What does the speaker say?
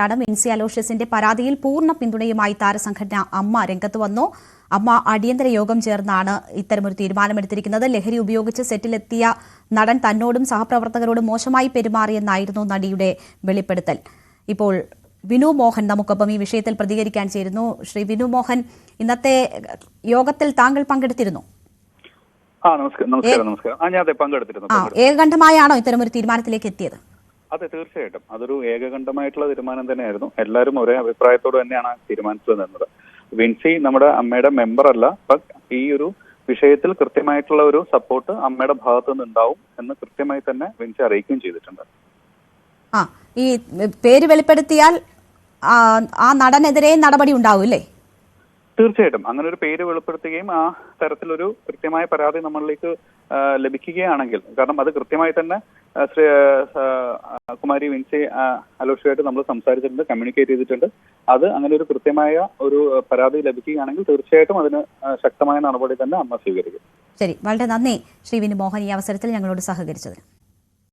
വിൻസി അലോഷ്യസിന്റെ പരാതിയിൽ പൂർണ്ണ പിന്തുണയുമായി താരസംഘടന അമ്മ രംഗത്ത് വന്നു. അമ്മ അടിയന്തര യോഗം ചേർന്നാണ് ഇത്തരമൊരു തീരുമാനമെടുത്തിരിക്കുന്നത്. ലഹരി ഉപയോഗിച്ച് സെറ്റിലെത്തിയ നടൻ തന്നോടും സഹപ്രവർത്തകരോടും മോശമായി പെരുമാറിയെന്നായിരുന്നു നടിയുടെ വെളിപ്പെടുത്തൽ. ഇപ്പോൾ വിനു മോഹൻ നമുക്കൊപ്പം ഈ വിഷയത്തിൽ പ്രതികരിക്കാൻ ചേരുന്നു. ശ്രീ വിനു മോഹൻ, ഇന്നത്തെ യോഗത്തിൽ താങ്കൾ പങ്കെടുത്തിരുന്നു? ഏകകണ്ഠമായാണോ ഇത്തരമൊരു തീരുമാനത്തിലേക്ക് എത്തിയത്? അതെ, തീർച്ചയായിട്ടും അതൊരു ഏകകണ്ഠമായിട്ടുള്ള തീരുമാനം തന്നെയായിരുന്നു. എല്ലാവരും ഒരേ അഭിപ്രായത്തോട് തന്നെയാണ് തീരുമാനത്തിൽ നിന്നത്. വിൻസി നമ്മുടെ അമ്മയുടെ മെമ്പർ അല്ല, ഈ ഒരു വിഷയത്തിൽ കൃത്യമായിട്ടുള്ള ഒരു സപ്പോർട്ട് അമ്മയുടെ ഭാഗത്തു നിന്നുണ്ടാവും എന്ന് കൃത്യമായി തന്നെ വിൻസി അറിയിക്കുകയും ചെയ്തിട്ടുണ്ട്. ഈ പേര് വെളിപ്പെടുത്തിയാൽ ആ നടനെതിരെ നടപടി ഉണ്ടാവില്ലേ? തീർച്ചയായിട്ടും അങ്ങനെ ഒരു പേര് വെളിപ്പെടുത്തുകയും ആ തരത്തിലൊരു കൃത്യമായ പരാതി നമ്മളിലേക്ക് ലഭിക്കുകയാണെങ്കിൽ, കാരണം അത് കൃത്യമായി തന്നെ കുമാരി വിൻസി അലോഷ്യയായിട്ട് നമ്മൾ സംസാരിച്ചിട്ടുണ്ട്, കമ്മ്യൂണിക്കേറ്റ് ചെയ്തിട്ടുണ്ട്. അത് അങ്ങനെ ഒരു കൃത്യമായ ഒരു പരാതി ലഭിക്കുകയാണെങ്കിൽ തീർച്ചയായിട്ടും അതിന് ശക്തമായ നടപടി തന്നെ അമ്മ സ്വീകരിക്കും. ശരി, വളരെ നന്ദി ശ്രീ വിനു മോഹൻ ഈ അവസരത്തിൽ ഞങ്ങളോട് സഹകരിച്ചത്.